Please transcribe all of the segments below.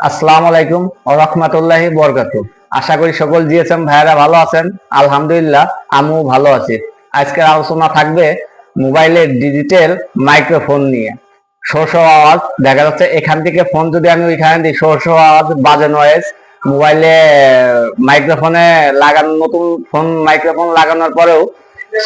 আসসালামু আলাইকুম ওয়া রাহমাতুল্লাহি ওয়া বারাকাতুহু। আশা করি সকল জিএসএম ভাইরা ভালো আছেন। আলহামদুলিল্লাহ আমিও ভালো আছি। আজকের আলোচনা থাকবে মোবাইলের ডিজিটাল মাইক্রোফোন নিয়ে। শো শো আওয়াজ দেখা যাচ্ছে এখান থেকে ফোন যদি আমি ওইখানে দিই, শো শো আওয়াজ, বাজে নয়েজ। মোবাইলে মাইক্রোফোনে লাগানো, নতুন ফোন মাইক্রোফোন লাগানোর পরেও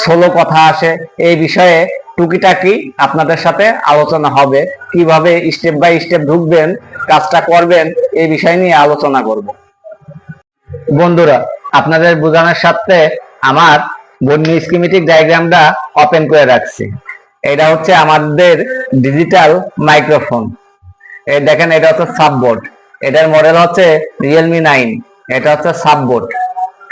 স্লো কথা আসে। এই বিষয়ে টুকিটাকি আপনাদের সাথে আলোচনা হবে, কিভাবে স্টেপ বাই স্টেপ ঢুকবেন, কাজটা করবেন, এই বিষয় নিয়ে আলোচনা করব। বন্ধুরা, আপনাদের বোঝানোর সাথে আমার বন্য স্কিমেটিক ডায়াগ্রামটা ওপেন করে রাখছি। এটা হচ্ছে আমাদের ডিজিটাল মাইক্রোফোন। এই দেখেন, এটা হচ্ছে সাববোর্ড। এটার মডেল হচ্ছে রিয়েলমি 9। এটা হচ্ছে সাববোর্ড।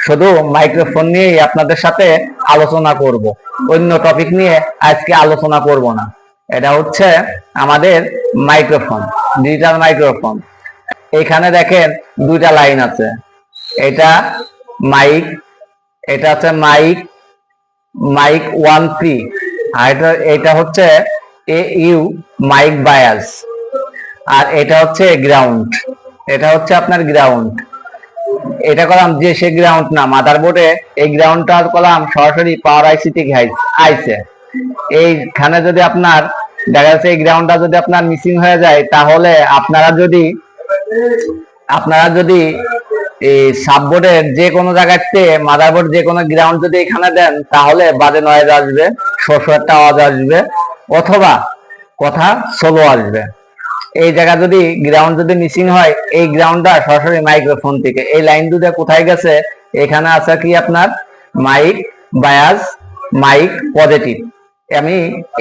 শুধু মাইক্রোফোন নিয়েই আপনাদের সাথে আলোচনা করব, অন্য টপিক নিয়ে আজকে আলোচনা করব না। এটা হচ্ছে আমাদের মাইক্রোফোন, ডিজিটাল মাইক্রোফোন। এখানে দেখেন দুইটা লাইন আছে। এটা মাইক, এটা হচ্ছে মাইক, মাইক 1P, আর এটা হচ্ছে AU মাইক বায়াস, আর এটা হচ্ছে গ্রাউন্ড। এটা হচ্ছে আপনার গ্রাউন্ড। এটা করলাম যে সে গ্রাউন্ড না, মাদারবোর্ডে এই গ্রাউন্ডটা করলাম সরাসরি পাওয়ার আইসি থেকে আইছে। এইখানে যদি আপনার দেখা যাচ্ছে এই গ্রাউন্ডটা যদি আপনার মিসিং হয়ে যায়, তাহলে আপনারা যদি এই সাববোর্ডের যে কোনো জায়গাতে মাদারবোর্ড যে কোনো গ্রাউন্ড যদি এখানে দেন, তাহলে বাজে নয়েজ আসবে, শোর একটা আওয়াজ আসবে, অথবা কথা স্লো আসবে। এই জায়গা যদি গ্রাউন্ড যদি মিসিং হয়, এই গ্রাউন্ডটা সরাসরি মাইক্রোফোন থেকে। এই লাইন দুটো কোথায় গেছে? এখানে আছে কি আপনার মাইক বায়াস, মাইক পজিটিভ। আমি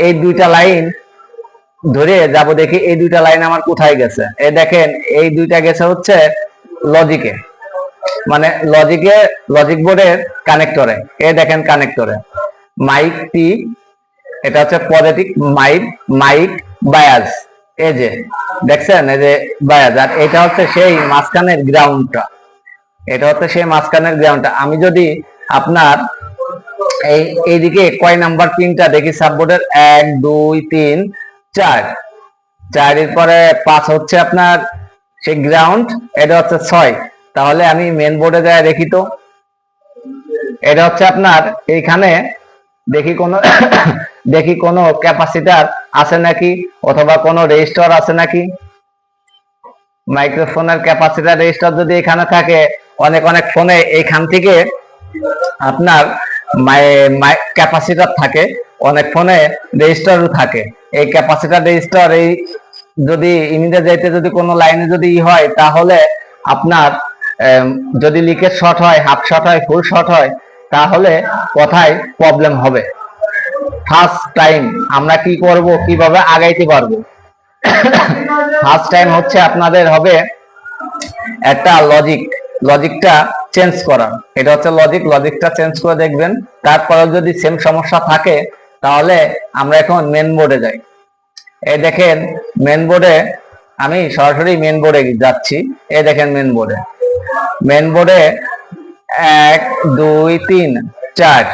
এই দুইটা লাইন ধরে যাব, দেখি এই দুইটা লাইন আমার কোথায় গেছে। এই দেখেন, এই দুইটা গেছে হচ্ছে লজিকে, মানে লজিক বোর্ডের কানেক্টরে। এই দেখেন কানেক্টরে মাইক টি, এটা হচ্ছে পজিটিভ মাইক, মাইক বায়াস। এই যে দেখছেন, এই যে বায়াস, আর এটা হচ্ছে সেই মাঝখানের গ্রাউন্ডটা। এটা হচ্ছে সেই মাঝখানের গ্রাউন্ডটা। আমি যদি আপনার এইদিকে কয় নাম্বার পিনটা দেখি সাববোর্ডের, 1 2 3 4, 4 এর পরে 5 হচ্ছে আপনার সেই গ্রাউন্ড, এটা হচ্ছে 6। তাহলে আমি মেন বোর্ডে যাই দেখি তো, এটা হচ্ছে আপনার এইখানে দেখি কোনো ক্যাপাসিটার আছে নাকি, অথবা কোনো রেজিস্টার আছে নাকি। মাইক্রোফোনের ক্যাপাসিটার রেজিস্টার যদি এখানে থাকে, অনেক ফোনে এইখান থেকে আপনার ক্যাপাসিটার থাকে, অনেক ফোনে রেজিস্টারও থাকে। এই ক্যাপাসিটার রেজিস্টার এই যদি ইনিতে যাইতে যদি কোনো লাইনে যদি হয়, তাহলে আপনার যদি লিকেজ শর্ট হয়, হাফ শর্ট হয়, ফুল শর্ট হয়, তাহলে কথায় প্রবলেম হবে। ফার্স্ট টাইম আমরা কি করব, কিভাবে আগাইতে পারবো? ফার্স্ট টাইম হচ্ছে আপনাদের হবে একটা লজিকটা চেঞ্জ করা। এটা হচ্ছে লজিকটা চেঞ্জ করে দেখবেন। তারপরে যদি সেম সমস্যা থাকে, তাহলে আমরা এখন মেন বোর্ডে যাই। এই দেখেন মেন বোর্ডে, আমি সরাসরি মেন বোর্ডে যাচ্ছি। এই দেখেন মেন বোর্ডে 1 2 3 4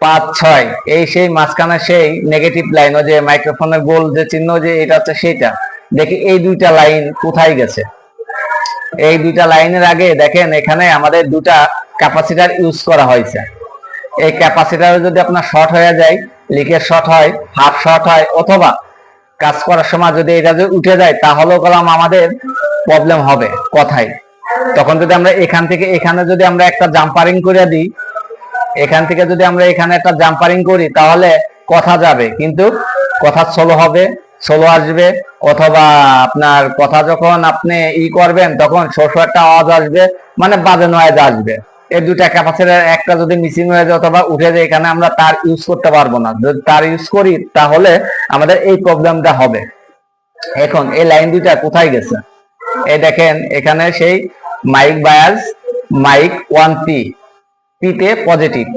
5 6, এই সেই মাঝখানে সেই নেগেটিভ লাইন, ওই যে মাইক্রোফোনের গোল যে চিহ্ন, যে এটা হচ্ছে সেইটা। দেখি এই দুইটা লাইন কোথায় গেছে। এই দুইটা লাইনের আগে দেখেন এখানে আমাদের দুটা ক্যাপাসিটার ইউজ করা হয়েছে। এই ক্যাপাসিটার যদি আপনার শর্ট হয়ে যায়, লিকেজ শর্ট হয়, হাফ শর্ট হয়, অথবা কাজ করার সময় যদি এটা যদি উঠে যায়, তাহলেও কলম আমাদের প্রবলেম হবে কথায়। তখন যদি আমরা এখান থেকে এখানে যদি আমরা একটা জাম্পারিং করে দিই, এখান থেকে যদি আমরা এখানে একটা জাম্পারিং করি, তাহলে কথা যাবে, কিন্তু কথা স্লো হবে, স্লো আসবে, অথবা আপনার কথা যখন আপনি করবেন, তখন শোষ একটা আওয়াজ আসবে, মানে বাজে নয়েজ আসবে। এই দুটা ক্যাপাসিটার একটা যদি মিসিং হয়ে যায় অথবা উঠে যায়, এখানে আমরা তার ইউজ করতে পারবো না। যদি তার ইউজ করি, তাহলে আমাদের এই প্রবলেমটা হবে। এখন এই লাইন দুইটা কোথায় গেছে? এই দেখেন এখানে সেই মাইক বায়াস, মাইক 1P, পিতে পজিটিভ।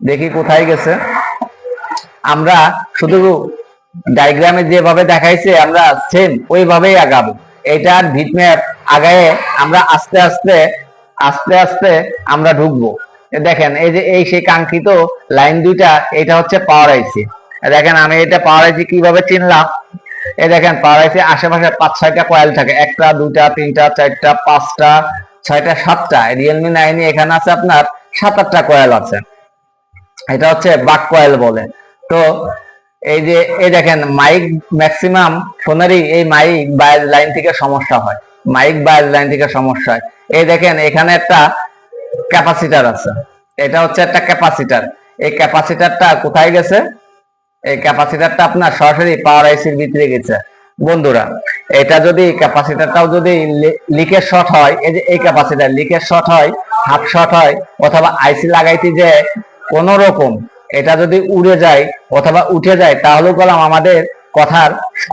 দেখি কোথায় গেছে। আমরা শুধু ডায়াগ্রামে যেভাবে দেখাইছে, আমরা সেম ওইভাবেই আগাবো। এটার ভিটম্যাপ আগায়ে আমরা আস্তে আস্তে আমরা ঢুকবো। দেখেন এই যে এই সেই কাঙ্ক্ষিত লাইন দুইটা, এটা হচ্ছে পাওয়ার আইসি। দেখেন আমি এটা পাওয়ার আইসি কিভাবে চিনলাম। এই দেখেন পাওয়ার আইসি আশেপাশে 5-6টা কয়েল থাকে, 1টা 2টা 3টা 4টা 5টা 6টা 7টা। রিয়েলমি 9 এখানে আছে আপনার 7-8টা কয়েল আছে, এটা হচ্ছে বাক কয়েল বলে। তো এই যে এই দেখেন মাইক ম্যাক্সিমাম ফোনেরই এই মাইক বায়াস লাইন থেকে সমস্যা হয়, মাইক বায়াস লাইন থেকে সমস্যা হয়। এই দেখেন এখানে একটা ক্যাপাসিটার আছে, এটা হচ্ছে একটা ক্যাপাসিটার। এই ক্যাপাসিটারটা কোথায় গেছে? এই ক্যাপাসিটারটা আপনার সরাসরি পাওয়ার আইসির ভিতরে গেছে বন্ধুরা। এটা যদি ক্যাপাসিটারটাও যদি লিকেজ শর্ট হয়, এই যে এই ক্যাপাসিটার লিকেজ শর্ট হয়, হাফ শর্ট হয়, অথবা আইসি লাগাইতে যে কোন রকম এটা যদি উড়ে যায় অথবা উঠে যায়, তাহলে বললাম আমাদের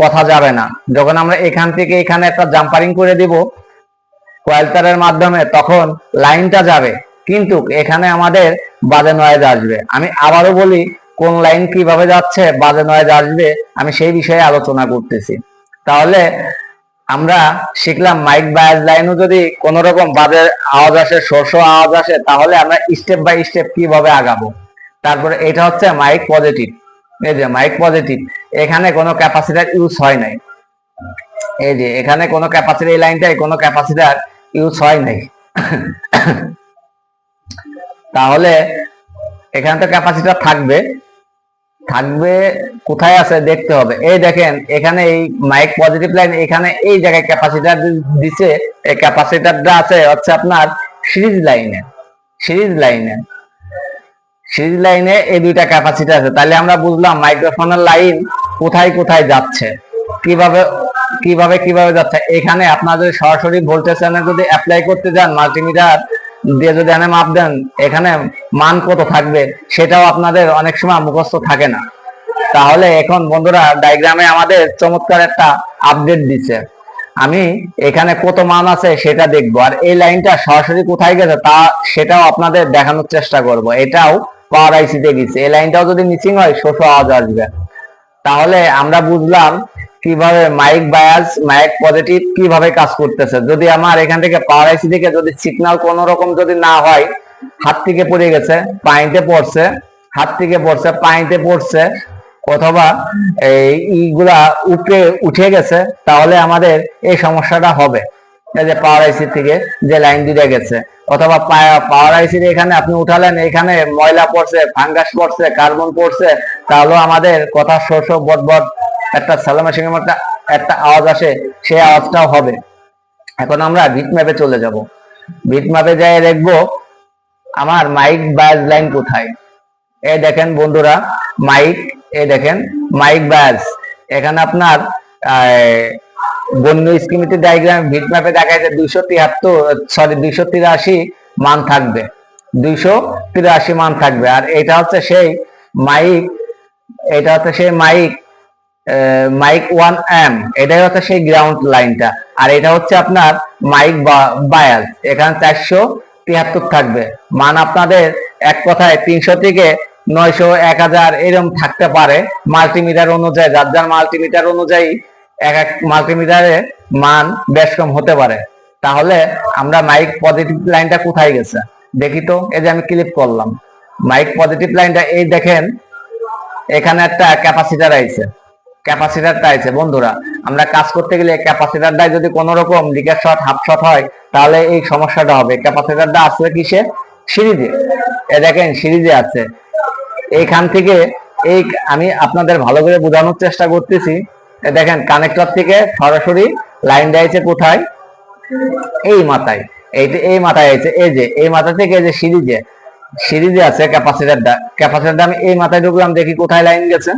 কথা যাবে না। যখন আমরা এখান থেকে এখানে একটা জাম্পারিং করে দিব কয়েল তারের মাধ্যমে, তখন লাইনটা যাবে, কিন্তু এখানে আমাদের বাজে নয়েজ আসবে। আমি আবারও বলি, কোন লাইন কিভাবে যাচ্ছে, বাজে নয়েজ আসবে, আমি সেই বিষয়ে আলোচনা করতেছি। তাহলে আমরা শিখলাম মাইক বায়াস লাইনও যদি কোন রকম বাজে আওয়াজ আসে, শোষ আওয়াজ আসে, তাহলে আমরা স্টেপ বাই স্টেপ কিভাবে আগাবো। তারপরে এটা হচ্ছে মাইক পজিটিভ। এই যে মাইক পজিটিভ, এখানে কোনো ক্যাপাসিটার ইউজ হয় নাই, এই যে এখানে কোনো ক্যাপাসিটার, এই লাইনটায় কোনো ক্যাপাসিটার ইউজ হয় নাই। তাহলে এখানে তো ক্যাপাসিটার থাকবে, কোথায় আছে দেখতে হবে। এই দেখেন এখানে এই মাইক পজিটিভ লাইন, এখানে এই জায়গায় ক্যাপাসিটার দিছে, এই ক্যাপাসিটারটা আছে হচ্ছে আপনার সিরিজ লাইনে এই দুইটা ক্যাপাসিটার আছে। তাহলে আমরা বুঝলাম মাইক্রোফোনের লাইন কোথায় কোথায় যাচ্ছে, কিভাবে যাচ্ছে। এখানে আপনাদের সরাসরি ভোল্টেজ চ্যানেল যদি অ্যাপ্লাই করতে যান, মাল্টিমিটার দিয়ে যদি এনে মাপ দেন, এখানে মান কত থাকবে সেটাও আপনাদের অনেক সময় মুখস্থ থাকে না। তাহলে এখন বন্ধুরা ডায়াগ্রামে আমাদের চমৎকার একটা আপডেট দিচ্ছে, আমি এখানে কত মান আছে সেটা দেখবো, আর এই লাইনটা সরাসরি কোথায় গেছে সেটাও আপনাদের দেখানোর চেষ্টা করব। এটাও পাওয়ার আইসিতে গেছে, এই লাইনটাও যদি মিসিং হয় শোষ আওয়াজ আসবে। তাহলে আমরা বুঝলাম কিভাবে মাইক বায়াস, মাইক পজিটিভ কিভাবে কাজ করতেছে। যদি আমার এখান থেকে পাওয়ার আইসি থেকে যদি সিগন্যাল কোন রকম যদি না হয়, হাত থেকে পড়ে গেছে, পানিতে পড়ছে, হাত থেকে পড়ছে, পানিতে পড়ছে, অথবা এইগুলা উঠে গেছে, তাহলে আমাদের এই সমস্যাটা হবে। এই যে পাওয়ার আইসি থেকে যে লাইন দিয়ে গেছে, অথবা পাওয়ার আইসির এখানে আপনি উঠালেন, এখানে ময়লা পড়ছে, ফাঙ্গাস পড়ছে, কার্বন পড়ছে, তাহলেও আমাদের কথা শোষ বটবট একটা সালামের মধ্যে একটা আওয়াজ আসে, সেই আওয়াজটাও হবে। এখন আমরা বিট ম্যাপে চলে যাব। বিট ম্যাপে যাই দেখবো আমার মাইক বায়াস লাইন কোথায়। এই দেখেন বন্ধুরা মাইক, এই দেখেন মাইক বায়াস, এখানে আপনার বন্য স্কিমেটিক ডায়াগ্রাম বিট ম্যাপে দেখাচ্ছে 283 মান থাকবে, 283 মান থাকবে। আর এটা হচ্ছে সেই মাইক, মাইক 1M, এটাই হচ্ছে সেই গ্রাউন্ড লাইনটা। আর এটা হচ্ছে আপনার মাইক বায়াস, এখানে 473 থাকবে মান। আপনাদের এক কথায় 300 থেকে 900, 1000 এরকম থাকতে পারে মাল্টিমিটার অনুযায়ী, যার মাল্টিমিটার অনুযায়ী এক এক মাল্টিমিটারে মান বেশ কম হতে পারে। তাহলে আমরা মাইক পজিটিভ লাইনটা কোথায় গেছে দেখি তো। এই যে আমি ক্লিক করলাম মাইক পজিটিভ লাইনটা, এই দেখেন এখানে একটা ক্যাপাসিটারটা আছে বন্ধুরা। আমরা কাজ করতে গেলে ক্যাপাসিটারটা যদি কোনো রকম লিকেজ শর্ট, হাফ শর্ট হয়, তাহলে এই সমস্যাটা হবে। ক্যাপাসিটারটা আসলে কিসে? সিরিজে। এ দেখেন সিরিজে আছে। এইখান থেকে আমি আপনাদের ভালো করে বোঝানোর চেষ্টা করতেছি। দেখেন কানেক্টর থেকে সরাসরি লাইন দিয়েছে কোথায়? এই মাথায়, এই মাথায় আছে। এই যে এই মাথা থেকে এই যে সিরিজে আছে ক্যাপাসিটারটা আমি এই মাথায় ঢুকলাম, দেখি কোথায় লাইন গেছে।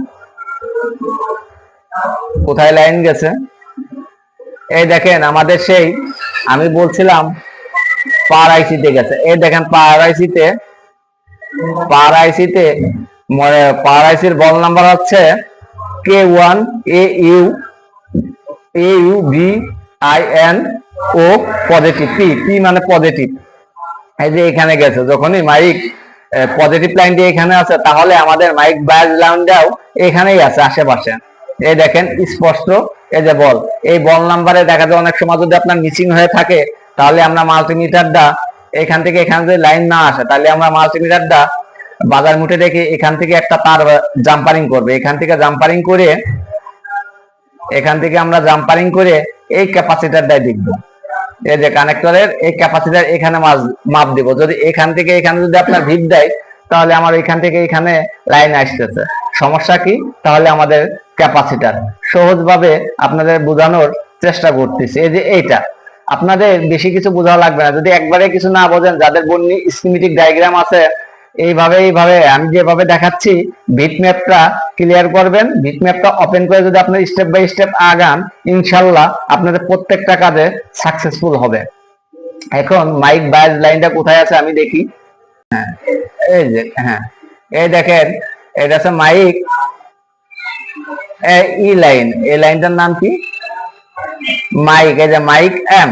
এই দেখেন আমাদের সেই আমি বলছিলাম পাওয়ার আইসিতে গেছে। এই দেখেন পাওয়ার আইসির বল নাম্বার হচ্ছে K1AUVINO পজিটিভ, পি মানে পজিটিভ। এই যে এখানে গেছে, যখনই মাইক পজিটিভ লাইনটি এখানে আছে, তাহলে আমাদের মাইক বায়াস লাইনটাও এখানেই আছে আশেপাশে। এই দেখেন স্পষ্ট, এই যে বল, এই বল নাম্বারে দেখা যায় অনেক সময় যদি আপনার মিসিং হয়ে থাকে, তাহলে আমরা মাল্টিমিটারটা এখান থেকে এখানে যদি লাইন না আসে, তাহলে আমরা মাল্টিমিটারটা বাজার মুঠে রেখে এখান থেকে একটা তার জাম্পারিং করবে। এখান থেকে জাম্পারিং করে এখান থেকে আমরা জাম্পারিং করে এই ক্যাপাসিটারটাই দেখবো। এই যে কানেক্টরের এই ক্যাপাসিটার এখানে মাপ দিব। যদি এখান থেকে এখানে যদি আপনার ভিপ দেয় তাহলে আমার এখান থেকে এখানে লাইন আসতেছে, সমস্যা কি? তাহলে আমাদের ক্যাপাসিটার। সহজভাবে আপনাদের বোঝানোর চেষ্টা করতেছি। এই যে এইটা আপনাদের বেশি কিছু বোঝা লাগবে না। যদি একবারে কিছু না বোঝেন, যাদের বন্যি স্কিমেটিক ডায়াগ্রাম আছে, এইভাবে আমি যেভাবে দেখাচ্ছি বিট ম্যাপটা ক্লিয়ার করবেন। বিট ম্যাপটা ওপেন করে যদি আপনি স্টেপ বাই স্টেপ আগান, ইনশাল্লাহ আপনাদের প্রত্যেকটা কাজে সাকসেসফুল হবে। এখন মাইক বায়াস লাইনটা কোথায় আছে আমি দেখি। হ্যাঁ, এই যে হ্যাঁ, এই দেখেন এটা আছে মাইক ই লাইন। এই লাইনটার নাম কি? মাইক। এই যে মাইক এম,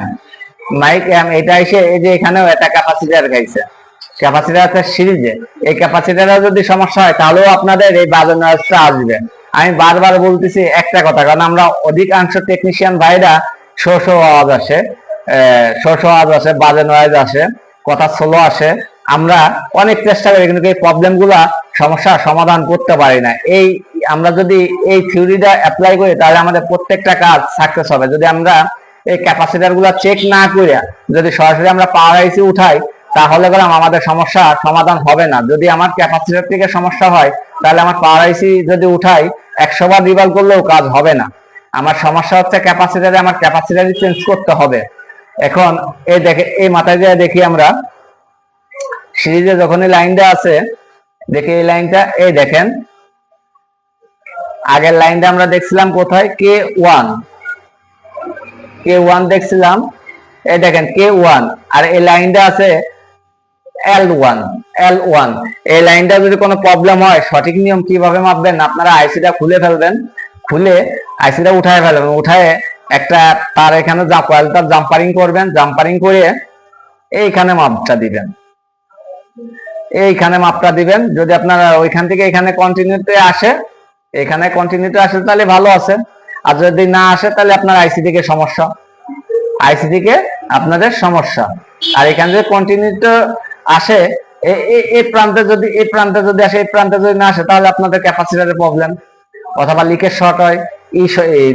মাইক এম। এটা এসে এই যে এখানেও একটা ক্যাপাসিটার গাইছে, ক্যাপাসিটার আছে সিরিজে। এই ক্যাপাসিটারের যদি সমস্যা হয় তাহলেও আপনাদের এই বাজার নয়েজটা আসবে। আমি বারবার বলতেছি একটা কথা, কারণ আমরা অধিকাংশ টেকনিশিয়ান ভাইরা শো আওয়াজ আসে, আওয়াজ আসে, বাজে নয়েজ আসে, কথা স্লো আসে। আমরা অনেক চেষ্টা করি কিন্তু এই প্রবলেম গুলা সমস্যার সমাধান করতে পারি না। এই আমরা যদি এই থিওরিটা অ্যাপ্লাই করি তাহলে আমাদের প্রত্যেকটা কাজ সাকসেস হবে। যদি আমরা এই ক্যাপাসিটার গুলা চেক না করে যদি সরাসরি আমরা পাওয়ার আইসি উঠাই তাহলে গেলাম আমাদের সমস্যা সমাধান হবে না। যদি আমার ক্যাপাসিটার থেকে সমস্যা হয় তাহলে আমার পাওয়ার আইসি যদি উঠাই 100 বার রিভাল করলেও কাজ হবে না। আমার সমস্যা হচ্ছে ক্যাপাসিটারে, আমার ক্যাপাসিটারই চেঞ্জ করতে হবে। এখন এই দেখে এই মাথায় দিয়ে দেখি আমরা সিরিজে যখন এই লাইনটা আছে, দেখি এই লাইনটা, এই দেখেন আগের লাইনটা আমরা দেখছিলাম কোথায়? K1 দেখছিলাম। এই দেখেন K1, আর এই লাইনটা আছে L1। এই লাইনটা যদি কোনো প্রবলেম হয়, সঠিক নিয়ম কিভাবে মাপবেন? আপনারা আইসিটা খুলে ফেলবেন, খুলে আইসিটা উঠায় ফেলবেন, উঠায় একটা তার এখানে কয়েলটা জাম্পারিং করবেন, জাম্পারিং করে এইখানে মাপটা দিবেন, এইখানে মাপটা দিবেন। যদি আপনারা ওইখান থেকে এখানে কন্টিনিউতে আসে, এখানে কন্টিনিউতে আসে তাহলে ভালো আছে, আর যদি না আসে তাহলে আপনার আইসি থেকে সমস্যা, আইসি থেকে আপনাদের সমস্যা। আর এখানে যদি কন্টিনিউতে আসে, এই প্রান্তে যদি আসে, এই প্রান্তে যদি না আসে তাহলে আপনাদের ক্যাপাসিটরের প্রবলেম, অথবা লিকেজ শর্ট হয়,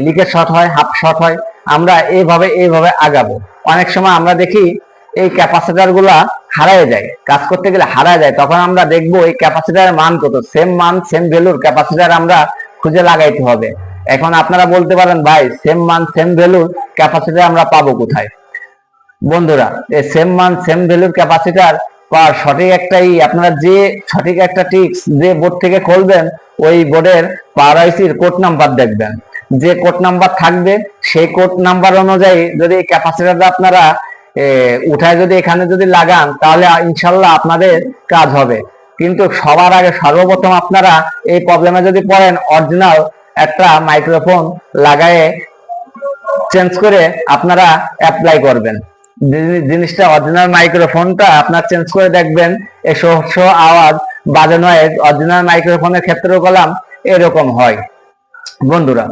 লিকেজ শর্ট হয়, হাফ শর্ট হয়। আমরা এইভাবে আগাবো। অনেক সময় আমরা দেখি এই ক্যাপাসিটর গুলা হারায় যায়, কাজ করতে গেলে হারায় যায়। তখন আমরা দেখবো এই ক্যাপাসিটরের মান কত, সেম মান সেম ভ্যালুর ক্যাপাসিটর আমরা খুঁজে লাগাইতে হবে। এখন আপনারা বলতে পারেন ভাই সেম মান সেম ভ্যালুর ক্যাপাসিটর আমরা পাবো কোথায়? বন্ধুরা, এই সেম মান সেম ভ্যালুর ক্যাপাসিটর পাওয়ার সঠিক একটাই, আপনারা যে সঠিক একটা টিপস যে বোর্ড থেকে খুলবেন, ওই বোর্ডের পাওয়ার আইসির কোড নাম্বার দেখবেন। যে কোড নাম্বার থাকবে সেই কোড নাম্বার অনুযায়ী যদি ক্যাপাসিটরটা আপনারা উঠায় যদি এখানে যদি লাগান তাহলে ইনশাল্লাহ আপনাদের কাজ হবে। কিন্তু সবার আগে সর্বপ্রথম আপনারা এই প্রবলেমে যদি পড়েন, অরিজিনাল একটা মাইক্রোফোন লাগায়ে চেঞ্জ করে আপনারা অ্যাপ্লাই করবেন। জিনিসটা অরিজিনাল মাইক্রোফোনটা আপনার চেঞ্জ করে দেখবেন এই শো আওয়াজ বাজে নয়েজ অরিজিনাল মাইক্রোফোনের ক্ষেত্রেও গেলাম এরকম হয়। বন্ধুরা,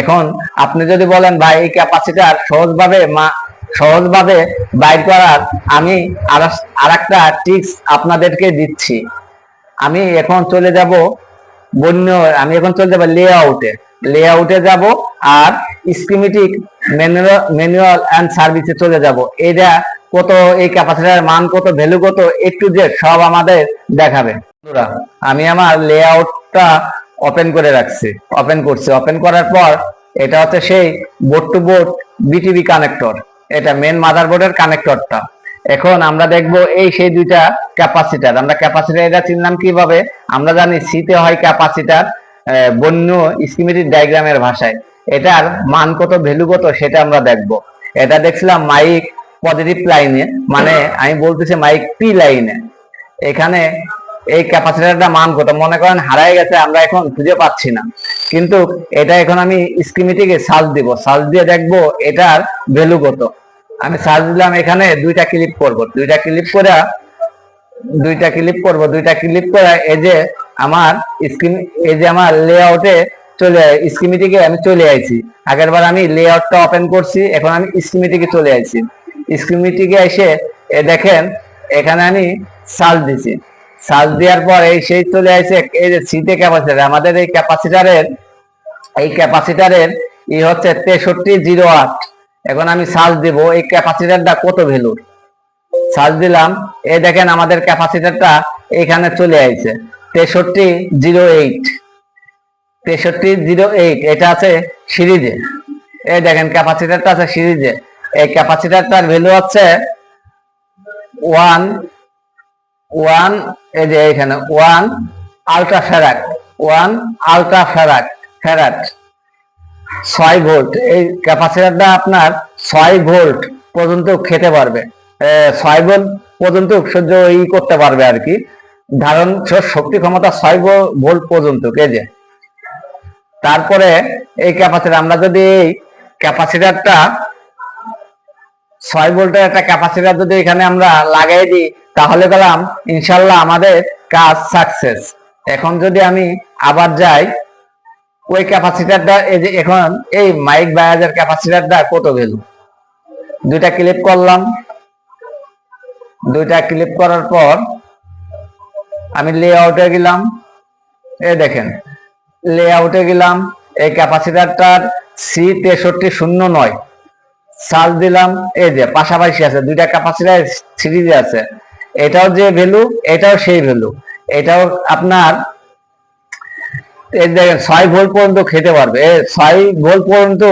এখন আপনি যদি বলেন ভাই এই ক্যাপাসিটার সহজভাবে বাইর করার আমি আরেকটা টিপস আপনাদেরকে দিচ্ছি। আমি এখন চলে যাব লেআউটে যাব আর স্কিমেটিক ম্যানুয়াল এন্ড সার্ভিসে চলে যাব। এটা কত, এই ক্যাপাসিটরের মান কত, ভ্যালু কত, A to Z সব আমাদের দেখাবে। বন্ধুরা, আমি আমার লেআউটটা ওপেন করছি। ওপেন করার পর এটা হচ্ছে সেই board to board BTV connector, এটা মেন মাদারবোর্ডের কানেক্টরটা। এখন আমরা দেখব এই সেই দুইটা ক্যাপাসিটার। আমরা ক্যাপাসিটার এটা চিনলাম কিভাবে? আমরা জানি সিতে হয় ক্যাপাসিটার, বন্য স্কিমেটিক ডায়াগ্রামের ভাষায়। এটার মান কত, ভ্যালু কত সেটা আমরা দেখব। এটা দেখছিলাম মাইক পজিটিভ লাইনে, মানে আমি বলতেছি মাইক পি লাইনে। এখানে এই ক্যাপাসিটরটা মান কত, মনে করেন হারায় গেছে, আমরা এখন খুঁজে পাচ্ছি না, কিন্তু এটা এখন আমি স্কিমেটিকে সার্চ দিব, সার্চ দিয়ে দেখবো এটার ভ্যালু কত। আমি সার্চ দিলাম, এখানে দুইটা ক্লিক করব, দুইটা ক্লিক করে এই যে আমার লেআউটে স্কিমেটিকে আমি চলে আইছি। আগের বার আমি লেআউটটা ওপেন করছি, এখন আমি স্কিমেটিকে চলে আইছি। স্কিমেটিকে এসে দেখেন এখানে আমি সার্চ দিছি, সার্চ দেওয়ার পর এই সেই চলে আসে এই যে সিতে ক্যাপাসিটার। আমাদের এই ক্যাপাসিটারের ই হচ্ছে 6308। এখন আমি সার্চ দিব এই ক্যাপাসিটরটা কত ভ্যালুর। সার্চ দিলাম, এই দেখেন আমাদের ক্যাপাসিটরটা এখানে চলে আসছে 6308। 6308 এটা আছে সিরিজে। এই দেখেন ক্যাপাসিটরটা আছে সিরিজে। এই ক্যাপাসিটরটার ভ্যালু হচ্ছে 1 এই যে এখানে 1 ultra farad. 1 ultra farad 6 volt. এই ক্যাপাসিটরটা আপনার 6 ভোল্ট পর্যন্ত খেতে পারবে, 6 ভোল্ট পর্যন্ত সহ্য করতে পারবে আর কি, ধারণ শক্তি ক্ষমতা 6 ভোল্ট পর্যন্ত কেজে। তারপরে এই ক্যাপাসিটর আমরা যদি এই ক্যাপাসিটরটা 6 ভোল্টের একটা ক্যাপাসিটর যদি এখানে আমরা লাগাই দিই, তাহলে বললাম ইনশাল্লাহ আমাদের কাজ সাকসেস। এখন যদি আমি আবার যাই ওই ক্যাপাসিটরটা, এই যে এখন এই মাইক বায়াজের ক্যাপাসিটরটা কত ভ্যালু, দুইটা ক্লিক করলাম। দুইটা ক্লিক করার পর আমি লেআউটে গেলাম। এই দেখেন লেআউটে গেলাম, এই ক্যাপাসিটরটার C6309 সার্চ দিলাম। এই যে পাশাপাশি আছে, দুইটা ক্যাপাসিটর সিরিজে আছে। এটাও যে ভ্যালু, এটাও সেই ভ্যালু। এটাও আপনার এই দেখেন 6 ভোল্ট পর্যন্ত খেতে পারবে। 6 ভোল্ট পর্যন্ত,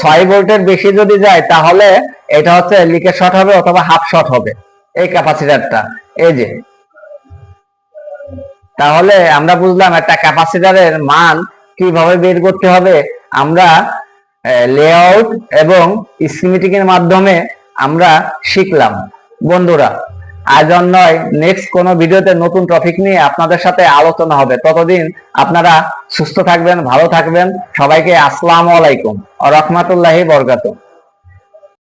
6 ভোল্টের বেশি যদি যায় তাহলে এটা হচ্ছে লিকেজ শর্ট হবে অথবা হাফ শর্ট হবে এই ক্যাপাসিটরটা। এই যে তাহলে আমরা বুঝলাম একটা ক্যাপাসিটরের মান কিভাবে বের করতে হবে। আমরা লেআউট এবং স্কিমেটিক এর মাধ্যমে আমরা শিখলাম। বন্ধুরা, আজ নয়, নেক্সট কোনো ভিডিওতে নতুন টপিক নিয়ে আপনাদের সাথে আলোচনা হবে। ততদিন আপনারা সুস্থ থাকবেন, ভালো থাকবেন। সবাইকে আসসালামু আলাইকুম ওয়া রাহমাতুল্লাহি ওয়া বারাকাতুহু।